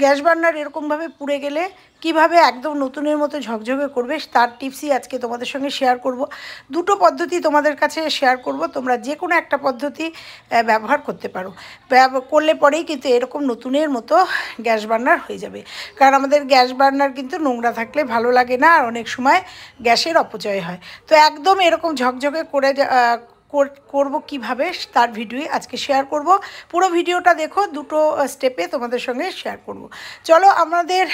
Gas burner এরকমভাবে পুড়ে গেলে কিভাবে একদম নতুনের মতো ঝকঝকে করবে তার টিপসই আজকে তোমাদের সঙ্গে শেয়ার করব। দুটো পদ্ধতি তোমাদের কাছে শেয়ার করব, তোমরা যে কোনো একটা পদ্ধতি ব্যবহার করতে পারো। করলে পরেই কিন্তু এরকম নতুনের মতো গ্যাস বার্নার হয়ে যাবে। কারণ আমাদের গ্যাস বার্নার কিন্তু নোংরা থাকলে ভালো লাগে না, আর অনেক সময় গ্যাসের অপচয় হয়। তো একদম এরকম ঝকঝকে করে করব কিভাবে তার ভিডিও আজকে শেয়ার করব। পুরো ভিডিওটা দেখো, দুটো স্টেপে তোমাদের সঙ্গে শেয়ার করব। চলো, আমাদের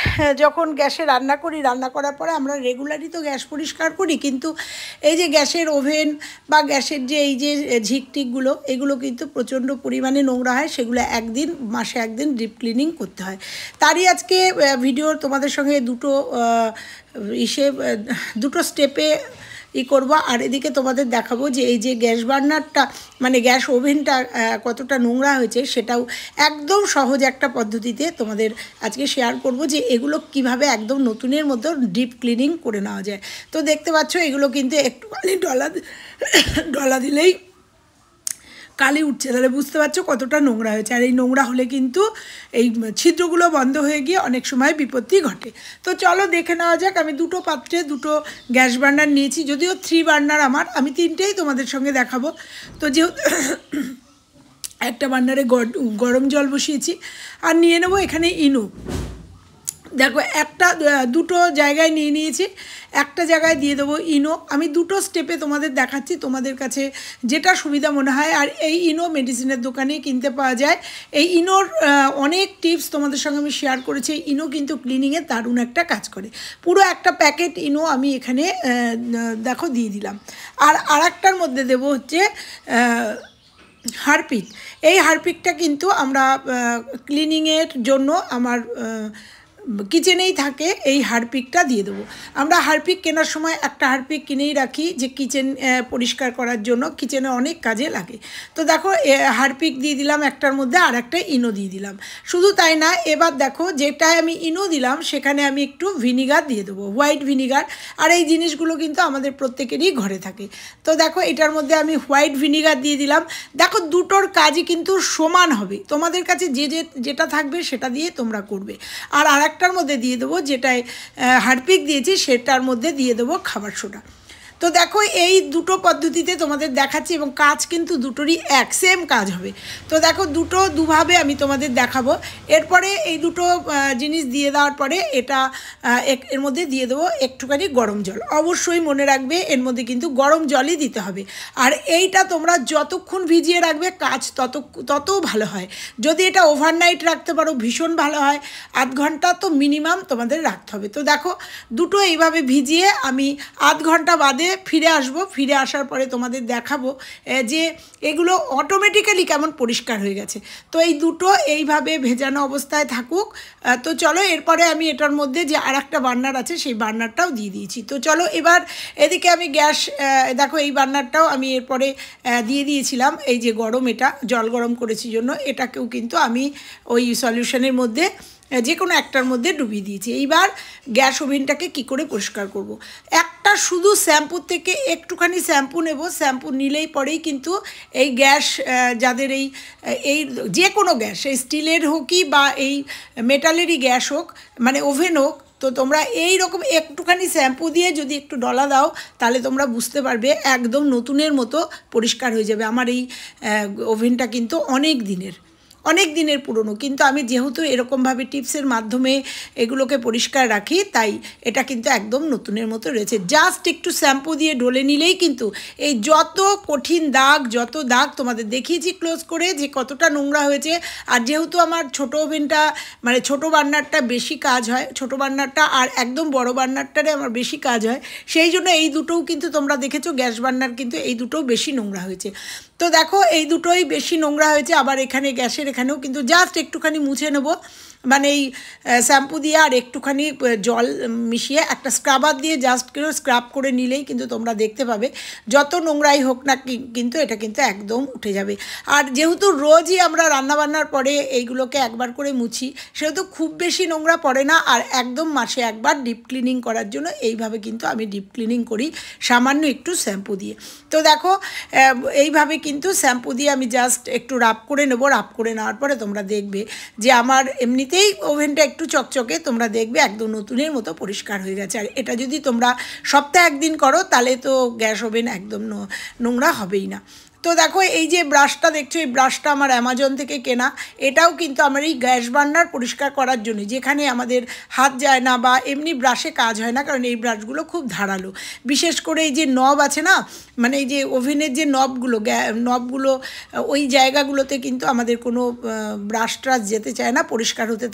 যখন গ্যাসে রান্না করি, রান্না করার পরে আমরা রেগুলারই তো গ্যাস পরিষ্কার করি, কিন্তু এই যে গ্যাসের ওভেন বা গ্যাসের যে এই যে ঝিকটিকগুলো, এগুলো কিন্তু প্রচণ্ড পরিমাণে নোংরা হয়, সেগুলো মাসে একদিন ডিপ ক্লিনিং করতে হয়। তারই আজকে ভিডিও তোমাদের সঙ্গে দুটো স্টেপে করব। আর এদিকে তোমাদের দেখাবো যে এই যে গ্যাস বার্নারটা মানে গ্যাস ওভেনটা কতটা নোংরা হয়েছে, সেটাও একদম সহজ একটা পদ্ধতিতে তোমাদের আজকে শেয়ার করব যে এগুলো কিভাবে একদম নতুনের মতো ডিপ ক্লিনিং করে নেওয়া যায়। তো দেখতে পাচ্ছ এগুলো কিন্তু একটুখানি ডলা দিলেই কালি উঠছে, তাহলে বুঝতে পারছো কতটা নোংরা হয়েছে। আর এই নোংরা হলে কিন্তু এই ছিদ্রগুলো বন্ধ হয়ে গিয়ে অনেক সময় বিপত্তি ঘটে। তো চলো দেখে নেওয়া যাক। আমি দুটো পাত্রে দুটো গ্যাস বার্নার নিয়েছি, যদিও 3 বার্নার আমি 3টেই তোমাদের সঙ্গে দেখাবো। তো যেহেতু একটা বার্নারে গরম জল বসিয়েছি, আর নিয়ে নেবো এখানে ইনো। দেখো দুটো জায়গায় নিয়ে নিয়েছি, একটা জায়গায় দিয়ে দেবো ইনো। আমি দুটো স্টেপে তোমাদের দেখাচ্ছি, তোমাদের কাছে যেটা সুবিধা মনে হয়। আর এই ইনো মেডিসিনের দোকানে কিনতে পাওয়া যায়। এই ইনোর অনেক টিপস তোমাদের সঙ্গে আমি শেয়ার করেছি। ইনো কিন্তু ক্লিনিংয়ে দারুণ একটা কাজ করে। পুরো একটা প্যাকেট ইনো আমি এখানে দেখো দিয়ে দিলাম। আর আরেকটার মধ্যে দেবো হচ্ছে হারপিক। এই হারপিকটা কিন্তু আমরা ক্লিনিংয়ের জন্য আমার কিচেনেই থাকে, এই হারপিকটা দিয়ে দেবো। আমরা হারপিক কেনার সময় একটা হারপিক কিনেই রাখি, যে কিচেন পরিষ্কার করার জন্য কিচেনে অনেক কাজে লাগে। তো দেখো হারপিক দিয়ে দিলাম একটার মধ্যে, আর একটা ইনো দিয়ে দিলাম। শুধু তাই না, এবার দেখো যেটায় আমি ইনো দিলাম সেখানে আমি একটু ভিনিগার দিয়ে দেবো, হোয়াইট ভিনিগার। আর এই জিনিসগুলো কিন্তু আমাদের প্রত্যেকেরই ঘরে থাকে। তো দেখো এটার মধ্যে আমি হোয়াইট ভিনিগার দিয়ে দিলাম। দেখো দুটোর কাজই কিন্তু সমান হবে, তোমাদের কাছে যেটা থাকবে সেটা দিয়ে তোমরা করবে। আর একটার মধ্যে দিয়ে দেবো, যেটায় হারপিক দিয়েছি সেটার মধ্যে দিয়ে দেবো খাবার সোডা। তো দেখো এই দুটো পদ্ধতিতে তোমাদের দেখাচ্ছি, এবং কাজ কিন্তু দুটোরই সেম কাজ হবে। তো দেখো দুভাবে আমি তোমাদের দেখাবো। এরপরে এই দুটো জিনিস দিয়ে দেওয়ার পরে এর মধ্যে দিয়ে দেবো একটুখানি গরম জল। অবশ্যই মনে রাখবে এর মধ্যে কিন্তু গরম জলই দিতে হবে। আর এইটা তোমরা যতক্ষণ ভিজিয়ে রাখবে কাজ তত ভালো হয়। যদি এটা ওভারনাইট রাখতে পারো ভীষণ ভালো হয়। 8 ঘন্টা তো মিনিমাম তোমাদের রাখতে হবে। তো দেখো দুটো এইভাবে ভিজিয়ে আমি 8 ঘন্টা বাদে ফিরে আসবো। ফিরে আসার পরে তোমাদের দেখাবো যে এগুলো অটোমেটিক্যালি কেমন পরিষ্কার হয়ে গেছে। তো এই দুটো এইভাবে ভেজানো অবস্থায় থাকুক। তো চলো, এরপরে আমি এটার মধ্যে যে আরেকটা বার্নার আছে সেই বার্নারটাও দিয়ে দিয়েছি। তো চলো এবার এদিকে আমি গ্যাস দেখো এই বার্নারটাও আমি এরপরে দিয়ে দিয়েছিলাম। এই যে গরম, এটা জল গরম করেছি জন্য এটাকেও কিন্তু আমি ওই সলিউশনের মধ্যে যে কোনো একটার মধ্যে ডুবিয়ে দিয়েছি। এইবার গ্যাস ওভেনটাকে কি করে পরিষ্কার করব। একটা শুধু শ্যাম্পুর থেকে একটুখানি শ্যাম্পু নেব। শ্যাম্পু নিলেই পরেই কিন্তু এই গ্যাস যাদের এই যে কোনো গ্যাস, এই স্টিলের হোকই বা এই মেটালেরই গ্যাস হোক, মানে ওভেন হোক, তো তোমরা এই রকম একটুখানি শ্যাম্পু দিয়ে যদি একটু ডলা দাও, তাহলে তোমরা বুঝতে পারবে একদম নতুনের মতো পরিষ্কার হয়ে যাবে। আমার এই ওভেনটা কিন্তু অনেক দিনের পুরনো, কিন্তু আমি যেহেতু এরকমভাবে টিপসের মাধ্যমে এগুলোকে পরিষ্কার রাখি, তাই এটা কিন্তু একদম নতুনের মতো রয়েছে। জাস্ট একটু শ্যাম্পু দিয়ে ডলে নিলেই কিন্তু এই যত কঠিন যত দাগ তোমাদের দেখিয়েছি ক্লোজ করে যে কতটা নোংরা হয়েছে। আর যেহেতু আমার ছোট ওভেনটা মানে ছোট বার্নারটা বেশি কাজ হয়, ছোট বার্নারটা আর একদম বড় বার্নারটারে আমার বেশি কাজ হয়, সেই জন্য এই দুটোও কিন্তু তোমরা দেখেছো গ্যাস বার্নার কিন্তু এই দুটোও বেশি নোংরা হয়েছে। তো দেখো এই দুটোই বেশি নোংরা হয়েছে। আবার এখানে গ্যাসের এখানেও কিন্তু জাস্ট একটুখানি মুছে নেব, মানে এই শ্যাম্পু দিয়ে আর একটুখানি জল মিশিয়ে একটা স্ক্রাবার দিয়ে জাস্ট করে স্ক্রাব করে নিলেই কিন্তু তোমরা দেখতে পাবে যত নোংরাই হোক না কিন্তু এটা কিন্তু একদম উঠে যাবে। আর যেহেতু রোজই আমরা রান্নাবান্নার পরে এইগুলোকে একবার করে মুছি, সেহেতু খুব বেশি নোংরা পড়ে না। আর একদম মাসে একবার ডিপ ক্লিনিং করার জন্য এইভাবে কিন্তু আমি ডিপ ক্লিনিং করি সামান্য একটু শ্যাম্পু দিয়ে। তো দেখো এইভাবে কিন্তু শ্যাম্পু দিয়ে আমি জাস্ট একটু রাব করে নেব। রাব করে নেওয়ার পরে তোমরা দেখবে যে আমার এমনিতেই ওভেনটা একটু চকচকে, তোমরা দেখবে একদম নতুনের মতো পরিষ্কার হয়ে গেছে। আর এটা যদি তোমরা সপ্তাহে একদিন করো তাহলে তো গ্যাস ওভেন একদম নোংরা হবেই না। তো দেখো এই যে ব্রাশটা দেখছো, এই ব্রাশটা আমার অ্যামাজন থেকে কেনা। এটাও কিন্তু আমার এই গ্যাস বার্নার পরিষ্কার করার জন্য, যেখানে আমাদের হাত যায় না বা এমনি ব্রাশে কাজ হয় না, কারণ এই ব্রাশগুলো খুব ধারালো। বিশেষ করে এই যে নব আছে না, মানে এই যে ওভেনের যে নবগুলো ওই জায়গাগুলোতে কিন্তু আমাদের কোনো ব্রাশ ট্রাশ যেতে চায় না, পরিষ্কার হতে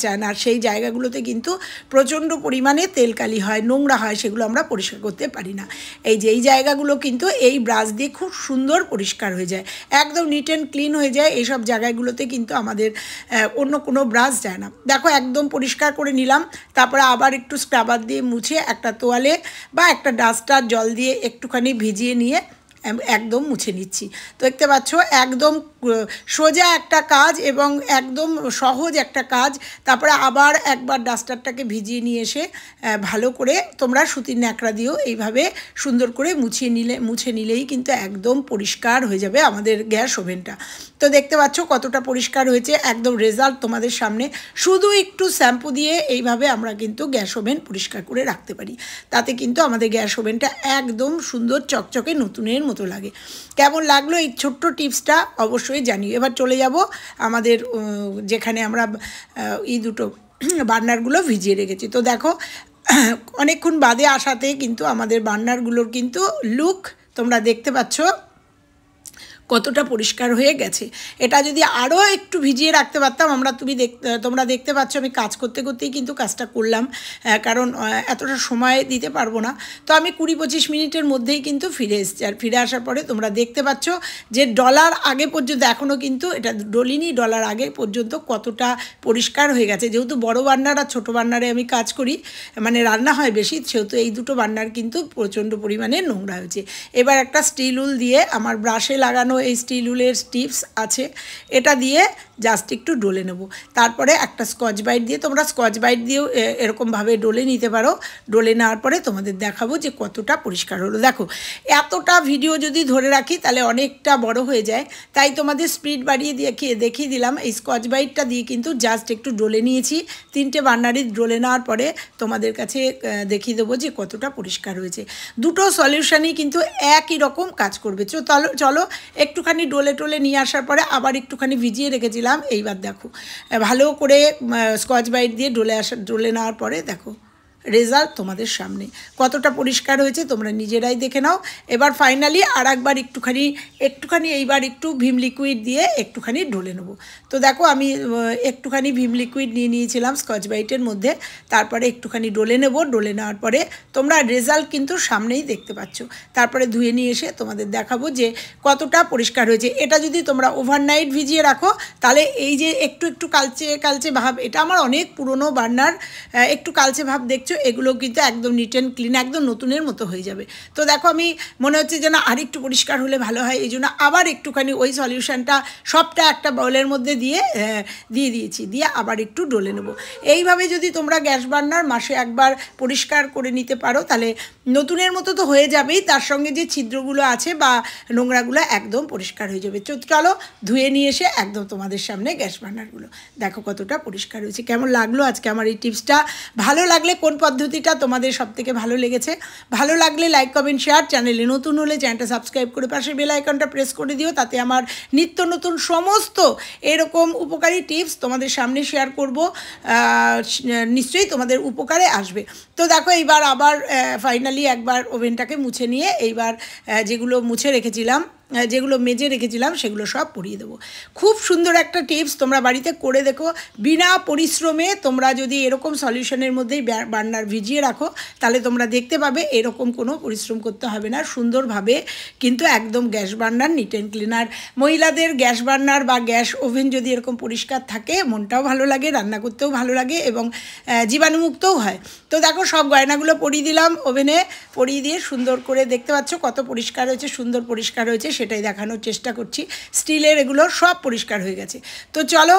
চায় না। আর সেই জায়গাগুলোতে কিন্তু প্রচণ্ড পরিমাণে তেলকালি হয়, নোংরা হয়, সেগুলো আমরা পরিষ্কার করতে পারি না। এই যে এই জায়গাগুলো কিন্তু এই ব্রাশ দিয়ে খুব সুন্দর পরিষ্কার হয়ে যায়, একদম নিট অ্যান্ড ক্লিন হয়ে যায়। এইসব জায়গাগুলোতে কিন্তু আমাদের অন্য কোনো ব্রাশ যায় না। দেখো একদম পরিষ্কার করে নিলাম। তারপরে আবার একটু স্ক্রাবার দিয়ে মুছে একটা তোয়ালে বা একটা ডাস্টার জল দিয়ে একটুখানি ভিজিয়ে নিয়ে একদম মুছে নিচ্ছি। তো দেখতে পাচ্ছ একদম সোজা একটা কাজ এবং একদম সহজ একটা কাজ। তারপরে আবার একবার ডাস্টারটাকে ভিজিয়ে নিয়ে এসে ভালো করে তোমরা সুতির ন্যাকড়া দিয়েও এইভাবে সুন্দর করে মুছে নিলেই কিন্তু একদম পরিষ্কার হয়ে যাবে আমাদের গ্যাস ওভেনটা। তো দেখতে পাচ্ছ কতটা পরিষ্কার হয়েছে, একদম রেজাল্ট তোমাদের সামনে। শুধু একটু শ্যাম্পু দিয়ে এইভাবে আমরা কিন্তু গ্যাস ওভেন পরিষ্কার করে রাখতে পারি, তাতে কিন্তু আমাদের গ্যাস ওভেনটা একদম সুন্দর চকচকে নতুনের মতো লাগে। কেমন লাগলো এই ছোট্ট টিপসটা অবশ্যই জানিও। এবার চলে যাব আমাদের যেখানে আমরা এই দুটো বার্নারগুলো ভিজিয়ে রেখেছি। তো দেখো অনেকক্ষণ বাদে আসাতে কিন্তু আমাদের বার্নারগুলোর কিন্তু লুক তোমরা দেখতে পাচ্ছ কতটা পরিষ্কার হয়ে গেছে। এটা যদি আরও একটু ভিজিয়ে রাখতে পারতাম, তোমরা দেখতে পাচ্ছ আমি কাজ করতে করতেই কিন্তু কাজটা করলাম, কারণ এতটা সময় দিতে পারবো না। তো আমি 20-25 মিনিটের মধ্যেই কিন্তু ফিরে এসেছি। আর ফিরে আসার পরে তোমরা দেখতে পাচ্ছ যে ডলার আগে পর্যন্ত, এখনও কিন্তু এটা ডলিনি, ডলার আগে পর্যন্ত কতটা পরিষ্কার হয়ে গেছে। যেহেতু বড় বার্নার আর ছোটো বার্নারে আমি কাজ করি, মানে রান্না হয় বেশি, সেহেতু এই দুটো বার্নার কিন্তু প্রচণ্ড পরিমাণে নোংরা হয়েছে। এবার একটা স্টিল উল দিয়ে, আমার ব্রাশে লাগানো এই স্টিল উলের টিপস আছে, এটা দিয়ে জাস্ট একটু ডলে নেব। তারপরে একটা স্কচ ব্রাইট দিয়ে, তোমরা স্কচ ব্রাইট দিয়েও এরকমভাবে ডলে নিতে পারো। ডলে নেওয়ার পরে তোমাদের দেখাবো যে কতটা পরিষ্কার হলো। দেখো এতটা ভিডিও যদি ধরে রাখি তাহলে অনেকটা বড় হয়ে যায়, তাই তোমাদের স্পিড বাড়িয়ে দেখিয়ে দিলাম। এই স্কচ ব্রাইটটা দিয়ে কিন্তু জাস্ট একটু ডলে নিয়েছি। 3টে বার্নারই ডলে নেওয়ার পরে তোমাদের কাছে দেখিয়ে দেবো যে কতটা পরিষ্কার হয়েছে। দুটো সলিউশনই কিন্তু একই রকম কাজ করবে। চলো একটুখানি ডলে নিয়ে আসার পরে আবার একটুখানি ভিজিয়ে রেখেছিলাম। এইবার দেখো ভালো করে স্কচ ব্রাইট দিয়ে ডলে নেওয়ার পরে দেখো রেজাল্ট তোমাদের সামনে কতটা পরিষ্কার হয়েছে, তোমরা নিজেরাই দেখে নাও। এবার ফাইনালি আর একবার একটুখানি এইবার একটু ভিম লিকুইড দিয়ে একটুখানি ডলে নেব। তো দেখো আমি একটুখানি ভিম লিকুইড নিয়ে নিয়েছিলাম স্কচ ব্রাইটের মধ্যে, তারপরে একটুখানি ডলে নেব। ডলে নেওয়ার পরে তোমরা রেজাল্ট কিন্তু সামনেই দেখতে পাচ্ছ। তারপরে ধুয়ে নিয়ে এসে তোমাদের দেখাবো যে কতটা পরিষ্কার হয়েছে। এটা যদি তোমরা ওভারনাইট ভিজিয়ে রাখো তাহলে এই যে একটু কালচে ভাব, এটা আমার অনেক পুরনো বার্নার, একটু কালচে ভাব দেখছো, এগুলো কিন্তু একদম নিট অ্যান্ড ক্লিন, একদম নতুনের মতো হয়ে যাবে। তো দেখো আমি মনে হচ্ছে যেন আরেকটু পরিষ্কার হলে ভালো হয়, এই জন্য আবার একটুখানি ওই সলিউশনটা সবটা একটা বাউলের মধ্যে দিয়ে দিয়েছি, দিয়ে আবার একটু ডলে নেব। এইভাবে যদি তোমরা গ্যাস বার্নার মাসে একবার পরিষ্কার করে নিতে পারো তাহলে নতুনের মতো তো হয়ে যাবেই, তার সঙ্গে যে ছিদ্রগুলো আছে বা নোংরাগুলো একদম পরিষ্কার হয়ে যাবে। চলো ধুয়ে নিয়ে এসে একদম তোমাদের সামনে গ্যাস বার্নারগুলো দেখো কতটা পরিষ্কার হয়েছে। কেমন লাগলো আজকে আমার এই টিপসটা? ভালো লাগলে কোন পদ্ধতিটা তোমাদের সবথেকে ভালো লেগেছে? ভালো লাগলে লাইক কমেন্ট শেয়ার, চ্যানেলে নতুন হলে চ্যানেলটা সাবস্ক্রাইব করে পাশে বেল আইকনটা প্রেস করে দিও, তাতে আমার নিত্য নতুন সমস্ত এরকম উপকারী টিপস তোমাদের সামনে শেয়ার করব, নিশ্চয়ই তোমাদের উপকারে আসবে। তো দেখো এইবার আবার ফাইনালি একবার ওভেনটাকে মুছে নিয়ে এইবার যেগুলো মেজে রেখেছিলাম সেগুলো সব পরিয়ে দেবো। খুব সুন্দর একটা টিপস, তোমরা বাড়িতে করে দেখো। বিনা পরিশ্রমে তোমরা যদি এরকম সলিউশনের মধ্যেই বার্নার ভিজিয়ে রাখো তাহলে তোমরা দেখতে পাবে এরকম কোনো পরিশ্রম করতে হবে না, সুন্দরভাবে কিন্তু একদম gas burner neat and cleaner. মহিলাদের গ্যাস বার্নার বা গ্যাস ওভেন যদি এরকম পরিষ্কার থাকে মনটাও ভালো লাগে, রান্না করতেও ভালো লাগে এবং জীবাণুমুক্তও হয়। তো দেখো সব গয়নাগুলো পরিয়ে দিলাম ওভেনে, পরিয়ে দিয়ে সুন্দর করে দেখতে পাচ্ছ কত পরিষ্কার হয়েছে, সুন্দর পরিষ্কার হয়েছে, সেটাই দেখানোর চেষ্টা করছি। স্টিলের এগুলো সব পরিষ্কার হয়ে গেছে। তো চলো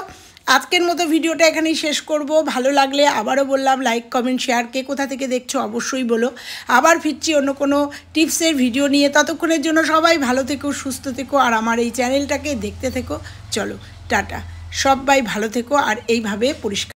আজকের মতো ভিডিওটা এখানেই শেষ করব। ভালো লাগলে আবারও বললাম লাইক কমেন্ট শেয়ার, কে কোথা থেকে দেখছো অবশ্যই বলো। আবার ফিরছি অন্য কোনো টিপসের ভিডিও নিয়ে। ততক্ষণের জন্য সবাই ভালো থেকো, সুস্থ থেকো, আর আমার এই চ্যানেলটাকে দেখতে থেকো। চলো টাটা, সবাই ভালো থেকো আর এইভাবে পরিষ্কার